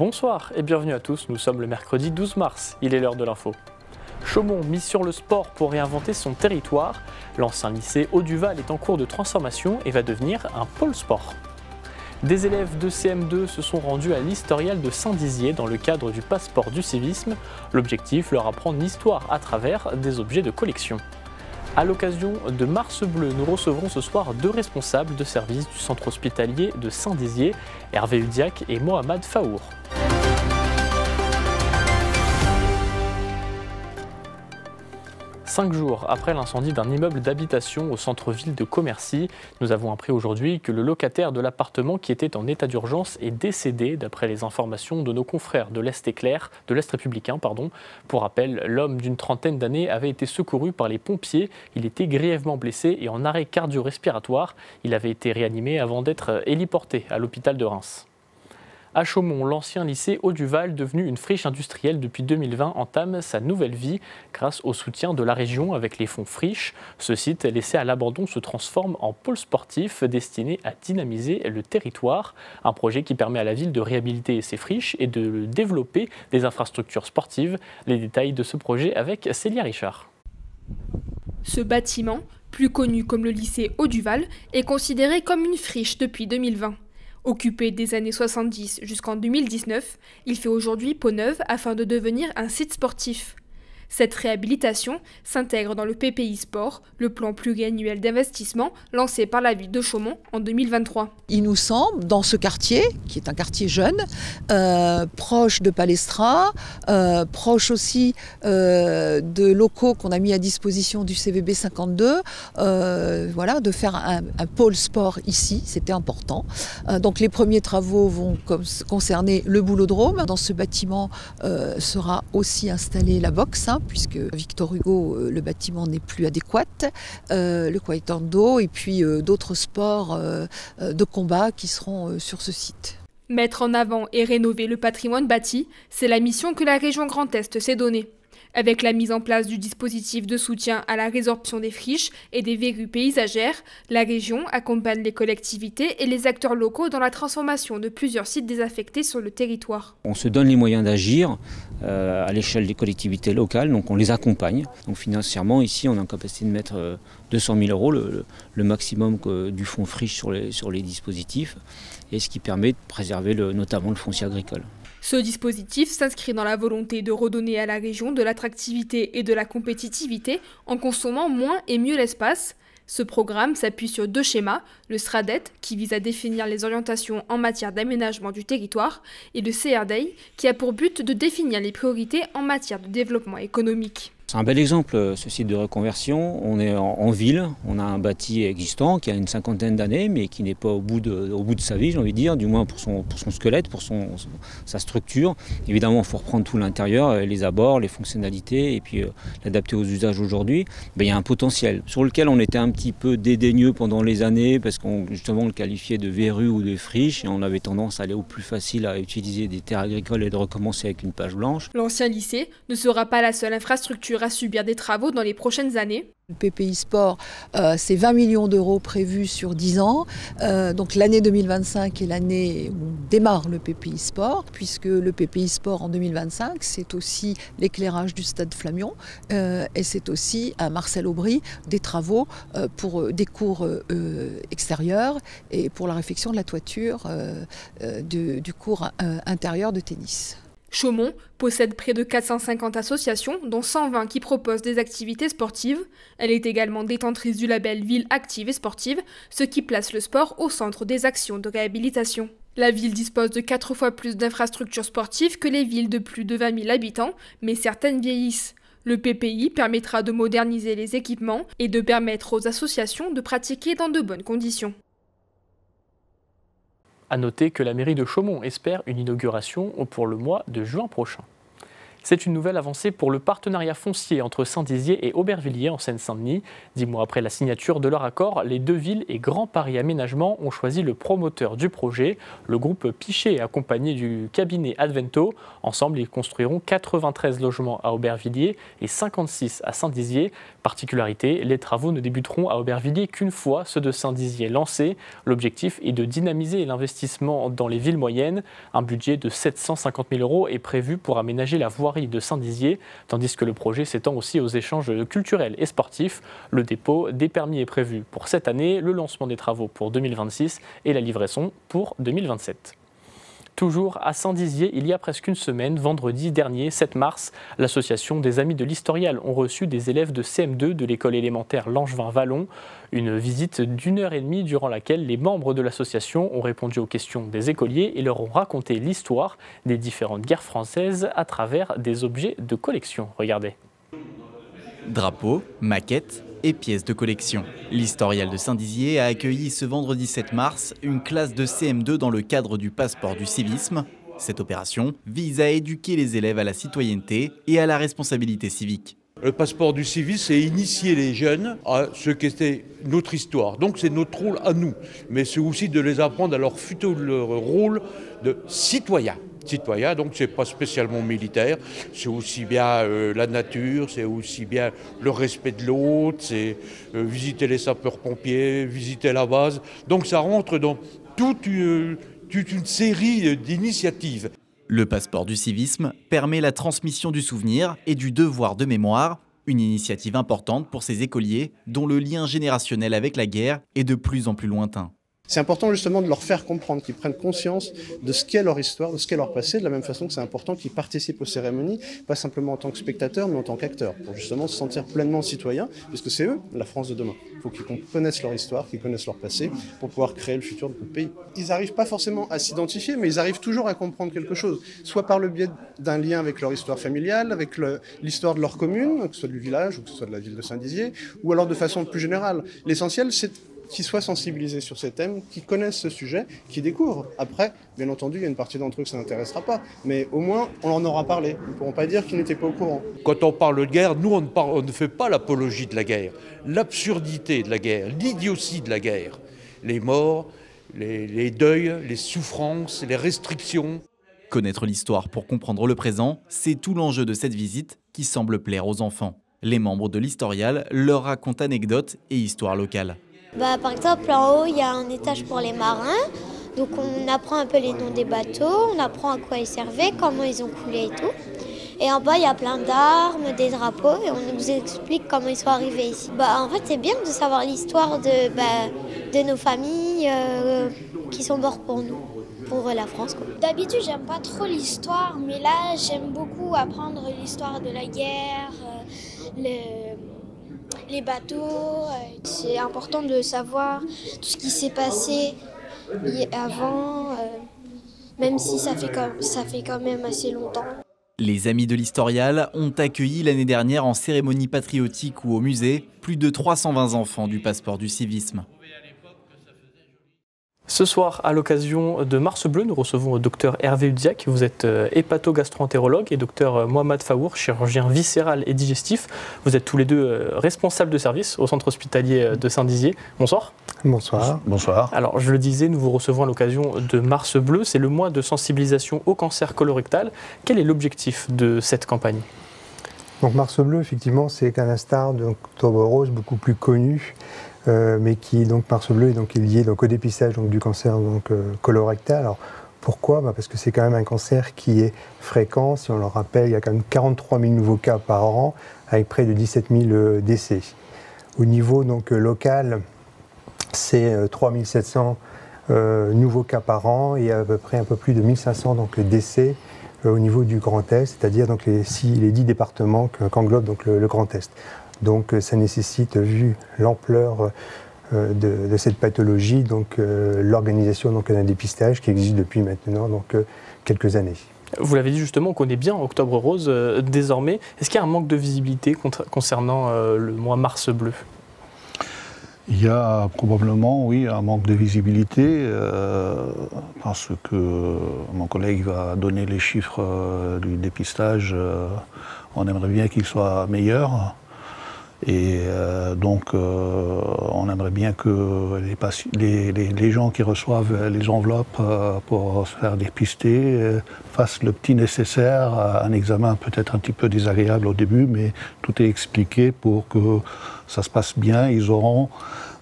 Bonsoir et bienvenue à tous, nous sommes le mercredi 12 mars, il est l'heure de l'info. Chaumont mise sur le sport pour réinventer son territoire. L'ancien lycée Haut-du-Val est en cours de transformation et va devenir un pôle sport. Des élèves de CM2 se sont rendus à l'Historial de Saint-Dizier dans le cadre du passeport du civisme. L'objectif, leur apprendre l'histoire à travers des objets de collection. À l'occasion de Mars Bleu, nous recevrons ce soir deux responsables de service du centre hospitalier de Saint-Dizier, Hervé Udiac et Mohamed Faour. 5 jours après l'incendie d'un immeuble d'habitation au centre-ville de Commercy, nous avons appris aujourd'hui que le locataire de l'appartement qui était en état d'urgence est décédé, d'après les informations de nos confrères de l'Est républicain. Pour rappel, l'homme d'une trentaine d'années avait été secouru par les pompiers. Il était grièvement blessé et en arrêt cardio-respiratoire. Il avait été réanimé avant d'être héliporté à l'hôpital de Reims. À Chaumont, l'ancien lycée Haut-du-Val, devenu une friche industrielle depuis 2020, entame sa nouvelle vie grâce au soutien de la région avec les fonds friches. Ce site laissé à l'abandon se transforme en pôle sportif destiné à dynamiser le territoire. Un projet qui permet à la ville de réhabiliter ses friches et de développer des infrastructures sportives. Les détails de ce projet avec Célia Richard. Ce bâtiment, plus connu comme le lycée Haut-du-Val, est considéré comme une friche depuis 2020. Occupé des années 70 jusqu'en 2019, il fait aujourd'hui peau neuve afin de devenir un site sportif. Cette réhabilitation s'intègre dans le PPI Sport, le plan pluriannuel d'investissement lancé par la ville de Chaumont en 2023. Il nous semble, dans ce quartier, qui est un quartier jeune, proche de Palestra, proche aussi de locaux qu'on a mis à disposition du CVB 52, de faire un pôle sport ici, c'était important. Donc les premiers travaux vont concerner le boulodrome. Dans ce bâtiment sera aussi installée la boxe, puisque Victor Hugo, le bâtiment n'est plus adéquat, le Kwaïtando et puis d'autres sports de combat qui seront sur ce site. Mettre en avant et rénover le patrimoine bâti, c'est la mission que la région Grand Est s'est donnée. Avec la mise en place du dispositif de soutien à la résorption des friches et des verrues paysagères, la région accompagne les collectivités et les acteurs locaux dans la transformation de plusieurs sites désaffectés sur le territoire. On se donne les moyens d'agir à l'échelle des collectivités locales, donc on les accompagne. Donc financièrement, ici, on est en capacité de mettre 200 000 €, le maximum du fonds friche sur les dispositifs, et ce qui permet de préserver notamment le foncier agricole. Ce dispositif s'inscrit dans la volonté de redonner à la région de l'attractivité et de la compétitivité en consommant moins et mieux l'espace. Ce programme s'appuie sur deux schémas, le SRADET qui vise à définir les orientations en matière d'aménagement du territoire et le CRDEI qui a pour but de définir les priorités en matière de développement économique. C'est un bel exemple, ce site de reconversion. On est en ville, on a un bâti existant qui a une cinquantaine d'années, mais qui n'est pas au bout de sa vie, j'ai envie de dire, du moins pour son squelette, pour sa structure. Évidemment, il faut reprendre tout l'intérieur, les abords, les fonctionnalités, et puis l'adapter aux usages aujourd'hui. Il y a un potentiel sur lequel on était un petit peu dédaigneux pendant les années, parce qu'on justement le qualifiait de verrue ou de friche, et on avait tendance à aller au plus facile, à utiliser des terres agricoles et de recommencer avec une page blanche. L'ancien lycée ne sera pas la seule infrastructure à subir des travaux dans les prochaines années. Le PPI Sport, c'est 20 millions d'euros prévus sur 10 ans. Donc l'année 2025 est l'année où on démarre le PPI Sport, puisque le PPI Sport en 2025, c'est aussi l'éclairage du stade Flamion et c'est aussi à Marcel-Aubry des travaux pour des cours extérieurs et pour la réfection de la toiture du cours intérieur de tennis. Chaumont possède près de 450 associations, dont 120 qui proposent des activités sportives. Elle est également détentrice du label Ville active et sportive, ce qui place le sport au centre des actions de réhabilitation. La ville dispose de 4 fois plus d'infrastructures sportives que les villes de plus de 20 000 habitants, mais certaines vieillissent. Le PPI permettra de moderniser les équipements et de permettre aux associations de pratiquer dans de bonnes conditions. À noter que la mairie de Chaumont espère une inauguration pour le mois de juin prochain. C'est une nouvelle avancée pour le partenariat foncier entre Saint-Dizier et Aubervilliers en Seine-Saint-Denis. 10 mois après la signature de leur accord, les deux villes et Grand Paris Aménagement ont choisi le promoteur du projet, le groupe Pichet, accompagné du cabinet Advento. Ensemble, ils construiront 93 logements à Aubervilliers et 56 à Saint-Dizier. Particularité, les travaux ne débuteront à Aubervilliers qu'une fois ceux de Saint-Dizier lancés. L'objectif est de dynamiser l'investissement dans les villes moyennes. Un budget de 750 000 € est prévu pour aménager la voirie de Saint-Dizier, tandis que le projet s'étend aussi aux échanges culturels et sportifs. Le dépôt des permis est prévu pour cette année, le lancement des travaux pour 2026 et la livraison pour 2027. Toujours à Saint-Dizier, il y a presque une semaine, vendredi dernier, 7 mars, l'association des Amis de l'Historial ont reçu des élèves de CM2 de l'école élémentaire Langevin-Vallon. Une visite d'1h30 durant laquelle les membres de l'association ont répondu aux questions des écoliers et leur ont raconté l'histoire des différentes guerres françaises à travers des objets de collection. Regardez. Drapeaux, maquettes et pièces de collection. L'Historial de Saint-Dizier a accueilli ce vendredi 7 mars une classe de CM2 dans le cadre du passeport du civisme. Cette opération vise à éduquer les élèves à la citoyenneté et à la responsabilité civique. Le passeport du civisme, c'est initier les jeunes à ce qu'était notre histoire. Donc c'est notre rôle à nous. Mais c'est aussi de les apprendre à leur futur rôle de citoyen. Citoyen, donc c'est pas spécialement militaire, c'est aussi bien la nature, c'est aussi bien le respect de l'autre, c'est visiter les sapeurs-pompiers, visiter la base. Donc ça rentre dans toute une série d'initiatives. Le passeport du civisme permet la transmission du souvenir et du devoir de mémoire, une initiative importante pour ces écoliers dont le lien générationnel avec la guerre est de plus en plus lointain. C'est important justement de leur faire comprendre, qu'ils prennent conscience de ce qu'est leur histoire, de ce qu'est leur passé, de la même façon que c'est important qu'ils participent aux cérémonies, pas simplement en tant que spectateurs, mais en tant qu'acteurs, pour justement se sentir pleinement citoyens, puisque c'est eux, la France de demain. Il faut qu'ils connaissent leur histoire, qu'ils connaissent leur passé, pour pouvoir créer le futur de notre pays. Ils n'arrivent pas forcément à s'identifier, mais ils arrivent toujours à comprendre quelque chose, soit par le biais d'un lien avec leur histoire familiale, avec l'histoire de leur commune, que ce soit du village ou que ce soit de la ville de Saint-Dizier, ou alors de façon plus générale. L'essentiel, c'est qu'ils soient sensibilisés sur ces thèmes, qu'ils connaissent ce sujet, qu'ils découvrent. Après, bien entendu, il y a une partie d'entre eux que ça n'intéressera pas, mais au moins, on en aura parlé. Ils ne pourront pas dire qu'ils n'étaient pas au courant. Quand on parle de guerre, nous, on ne fait pas l'apologie de la guerre. L'absurdité de la guerre, l'idiotie de la guerre, les morts, les deuils, les souffrances, les restrictions. Connaître l'histoire pour comprendre le présent, c'est tout l'enjeu de cette visite qui semble plaire aux enfants. Les membres de l'Historial leur racontent anecdotes et histoires locales. Par exemple, en haut, il y a un étage pour les marins. Donc on apprend un peu les noms des bateaux, on apprend à quoi ils servaient, comment ils ont coulé et tout. Et en bas, il y a plein d'armes, des drapeaux, et on nous explique comment ils sont arrivés ici. En fait, c'est bien de savoir l'histoire de nos familles qui sont mortes pour nous, pour la France, quoi. D'habitude, j'aime pas trop l'histoire, mais là, j'aime beaucoup apprendre l'histoire de la guerre, les bateaux. C'est important de savoir tout ce qui s'est passé avant, même si ça fait quand même assez longtemps. Les Amis de l'Historial ont accueilli l'année dernière en cérémonie patriotique ou au musée plus de 320 enfants du passeport du civisme. Ce soir, à l'occasion de Mars Bleu, nous recevons le docteur Hervé Udziak. Vous êtes hépato-gastro-entérologue et docteur Mohamed Faour, chirurgien viscéral et digestif. Vous êtes tous les deux responsables de service au centre hospitalier de Saint-Dizier. Bonsoir. Bonsoir. Bonsoir. Alors, je le disais, nous vous recevons à l'occasion de Mars Bleu. C'est le mois de sensibilisation au cancer colorectal. Quel est l'objectif de cette campagne ? Donc Mars Bleu, effectivement, c'est qu'à l'instar d'Octobre Rose, beaucoup plus connu, mais qui, donc, Mars Bleu est lié au dépistage du cancer colorectal. Alors, pourquoi ? Parce que c'est quand même un cancer qui est fréquent. Si on le rappelle, il y a quand même 43 000 nouveaux cas par an, avec près de 17 000 décès. Au niveau local, c'est 3 700 nouveaux cas par an et à peu près un peu plus de 1 500 décès au niveau du Grand Est, c'est-à-dire les 10 départements qu'englobe le Grand Est. Donc ça nécessite, vu l'ampleur de cette pathologie, l'organisation d'un dépistage qui existe depuis maintenant quelques années. Vous l'avez dit justement, on connaît bien Octobre Rose désormais. Est-ce qu'il y a un manque de visibilité concernant le mois Mars Bleu ? Il y a probablement, oui, un manque de visibilité parce que mon collègue va donner les chiffres du dépistage. On aimerait bien qu'il soit meilleur. Et donc, on aimerait bien que les gens qui reçoivent les enveloppes pour se faire dépister fassent le petit nécessaire, un examen peut-être un petit peu désagréable au début, mais tout est expliqué pour que ça se passe bien. Ils auront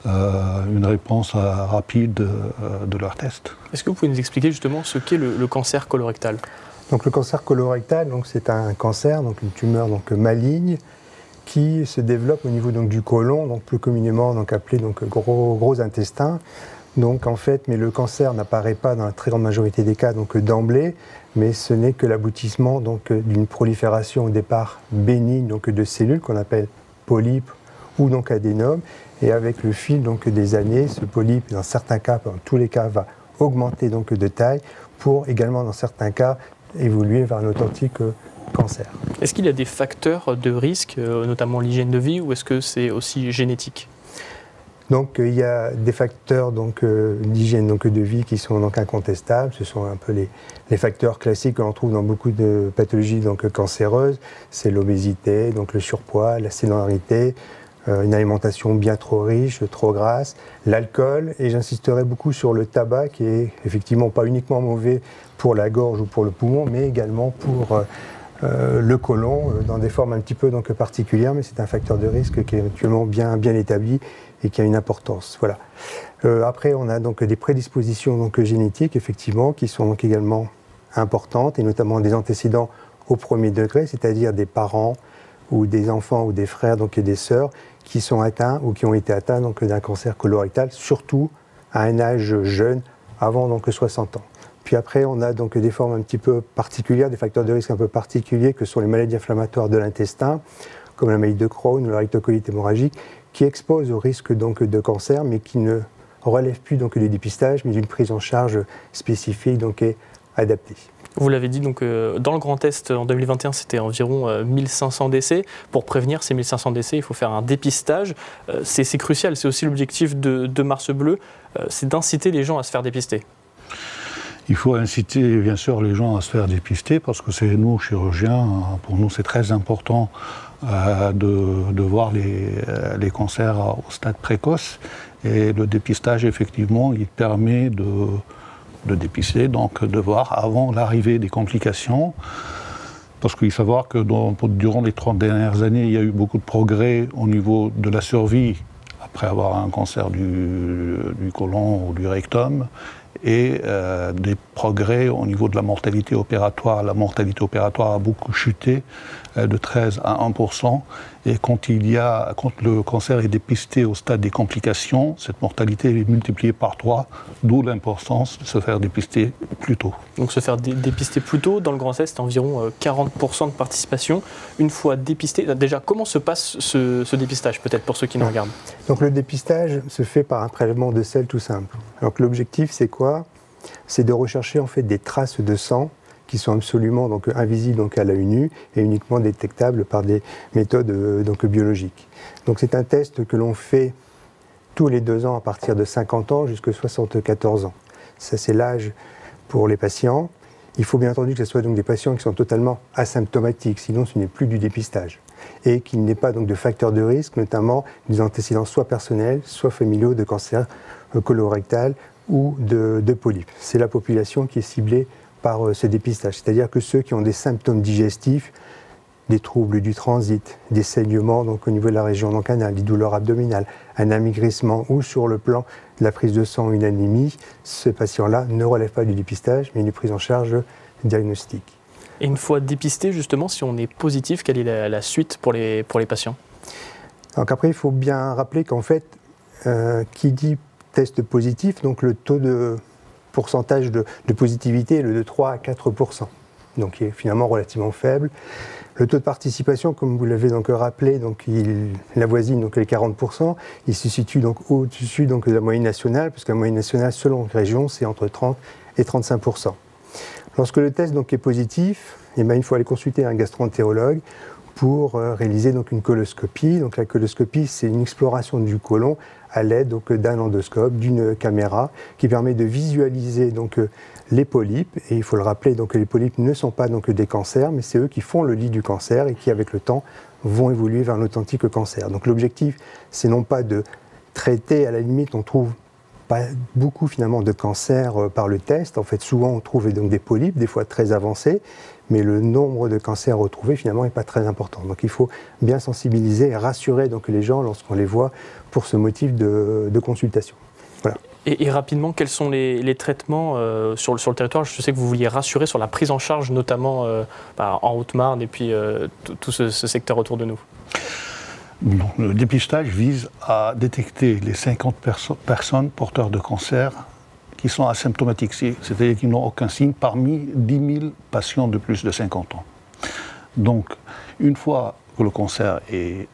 une réponse rapide de leur test. Est-ce que vous pouvez nous expliquer justement ce qu'est le cancer colorectal? Donc, le cancer colorectal, c'est un cancer, donc une tumeur maligne, qui se développe au niveau du côlon, plus communément appelé gros intestin. Donc en fait, mais le cancer n'apparaît pas dans la très grande majorité des cas d'emblée, mais ce n'est que l'aboutissement d'une prolifération au départ bénigne de cellules qu'on appelle polypes ou adénomes. Et avec le fil des années, ce polype, dans certains cas, dans tous les cas, va augmenter de taille pour également dans certains cas évoluer vers un authentique cancer. Est-ce qu'il y a des facteurs de risque, notamment l'hygiène de vie, ou est-ce que c'est aussi génétique? Donc il y a des facteurs d'hygiène de vie qui sont incontestables. Ce sont un peu les facteurs classiques que l'on trouve dans beaucoup de pathologies cancéreuses. C'est l'obésité, le surpoids, la sédentarité, une alimentation bien trop riche, trop grasse, l'alcool, et j'insisterai beaucoup sur le tabac qui est effectivement pas uniquement mauvais pour la gorge ou pour le poumon, mais également pour le côlon, dans des formes un petit peu particulières, mais c'est un facteur de risque qui est actuellement bien établi et qui a une importance. Voilà. Après, on a des prédispositions génétiques, effectivement, qui sont également importantes, et notamment des antécédents au premier degré, c'est-à-dire des parents ou des enfants ou des frères et des sœurs qui sont atteints ou qui ont été atteints d'un cancer colorectal, surtout à un âge jeune, avant 60 ans. Puis après, on a des formes un petit peu particulières, des facteurs de risque un peu particuliers que sont les maladies inflammatoires de l'intestin, comme la maladie de Crohn ou la rectocolite hémorragique, qui exposent au risque de cancer, mais qui ne relèvent plus du dépistage, mais d'une prise en charge spécifique et adaptée. Vous l'avez dit, dans le Grand Est, en 2021, c'était environ 1500 décès. Pour prévenir ces 1500 décès, il faut faire un dépistage. C'est crucial, c'est aussi l'objectif de Mars Bleu, c'est d'inciter les gens à se faire dépister. Il faut inciter bien sûr les gens à se faire dépister parce que c'est nous, chirurgiens, pour nous c'est très important de voir les cancers au stade précoce. Et le dépistage, effectivement, il permet de dépister, donc de voir avant l'arrivée des complications. Parce qu'il faut savoir que durant les 30 dernières années, il y a eu beaucoup de progrès au niveau de la survie après avoir un cancer du côlon ou du rectum, et des progrès au niveau de la mortalité opératoire. La mortalité opératoire a beaucoup chuté, de 13 à 1%, et quand le cancer est dépisté au stade des complications, cette mortalité est multipliée par 3, d'où l'importance de se faire dépister plus tôt. Donc se faire dépister plus tôt, dans le Grand Est, c'est environ 40% de participation. Une fois dépisté, déjà, comment se passe ce dépistage, peut-être pour ceux qui nous regardent? Donc le dépistage se fait par un prélèvement de sel tout simple. Donc l'objectif, c'est quoi? C'est de rechercher en fait des traces de sang qui sont absolument invisibles à l'œil nu et uniquement détectables par des méthodes biologiques. Donc c'est un test que l'on fait tous les 2 ans à partir de 50 ans jusqu'à 74 ans. Ça, c'est l'âge pour les patients. Il faut bien entendu que ce soit des patients qui sont totalement asymptomatiques, sinon ce n'est plus du dépistage. Et qu'il n'y ait pas de facteurs de risque, notamment des antécédents soit personnels, soit familiaux de cancer colorectal ou de polypes. C'est la population qui est ciblée par ce dépistage, c'est-à-dire que ceux qui ont des symptômes digestifs, des troubles du transit, des saignements au niveau de la région canale, des douleurs abdominales, un amaigrissement ou sur le plan de la prise de sang, une anémie, ce patient-là ne relève pas du dépistage, mais une prise en charge diagnostique. Et une fois dépisté, justement, si on est positif, quelle est la suite pour les patients? Donc après, il faut bien rappeler qu'en fait, qui dit test positif, donc le taux de pourcentage de positivité est de 3 à 4%, donc qui est finalement relativement faible. Le taux de participation, comme vous l'avez rappelé, il avoisine les 40%. Il se situe au-dessus de la moyenne nationale, parce que la moyenne nationale, selon les régions, c'est entre 30 et 35%. Lorsque le test est positif, il faut aller consulter un gastro-entérologue pour réaliser donc une coloscopie. Donc la coloscopie, c'est une exploration du côlon à l'aide d'un endoscope, d'une caméra, qui permet de visualiser donc les polypes. Et il faut le rappeler, donc les polypes ne sont pas donc des cancers, mais c'est eux qui font le lit du cancer et qui, avec le temps, vont évoluer vers un authentique cancer. Donc l'objectif, c'est non pas de traiter, à la limite, on trouve pas beaucoup finalement de cancers par le test. En fait, souvent on trouve donc des polypes, des fois très avancés, mais le nombre de cancers retrouvés finalement n'est pas très important. Donc il faut bien sensibiliser et rassurer donc les gens lorsqu'on les voit pour ce motif de consultation. Voilà. Et rapidement, quels sont les traitements sur le territoire? Je sais que vous vouliez rassurer sur la prise en charge, notamment en Haute-Marne et puis tout ce secteur autour de nous. Le dépistage vise à détecter les 50 personnes porteurs de cancer qui sont asymptomatiques, c'est-à-dire qui n'ont aucun signe, parmi 10 000 patients de plus de 50 ans. Donc, une fois que le cancer est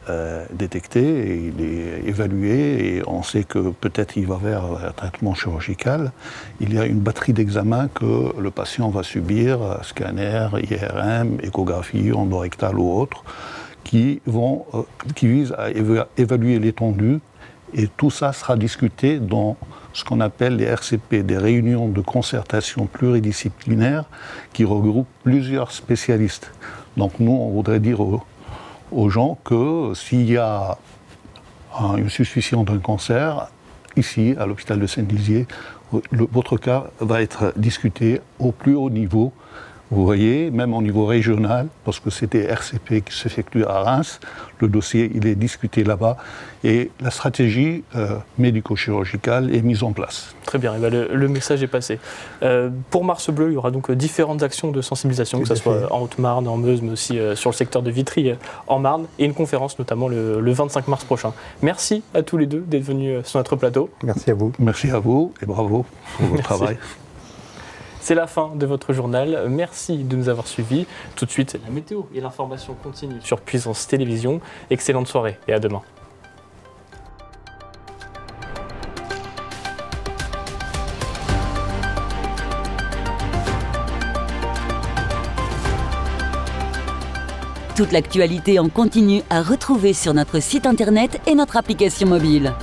détecté, et il est évalué, et on sait que peut-être il va vers un traitement chirurgical, il y a une batterie d'examens que le patient va subir, scanner, IRM, échographie, endorectale ou autre, qui visent à évaluer l'étendue, et tout ça sera discuté dans ce qu'on appelle les RCP, des réunions de concertation pluridisciplinaires qui regroupent plusieurs spécialistes. Donc nous, on voudrait dire aux gens que s'il y a une suspicion d'un cancer, ici, à l'hôpital de Saint-Dizier, votre cas va être discuté au plus haut niveau. Vous voyez, même au niveau régional, parce que c'était RCP qui s'effectue à Reims, le dossier il est discuté là-bas et la stratégie médico-chirurgicale est mise en place. Très bien, le message est passé. Pour Mars Bleu, il y aura donc différentes actions de sensibilisation, que ce soit en Haute-Marne, en Meuse, mais aussi sur le secteur de Vitry, en Marne, et une conférence notamment le 25 mars prochain. Merci à tous les deux d'être venus sur notre plateau. Merci à vous. Merci à vous et bravo pour votre travail. C'est la fin de votre journal. Merci de nous avoir suivis. Tout de suite, la météo et l'information continuent sur Puissance Télévision. Excellente soirée et à demain. Toute l'actualité en continu à retrouver sur notre site internet et notre application mobile.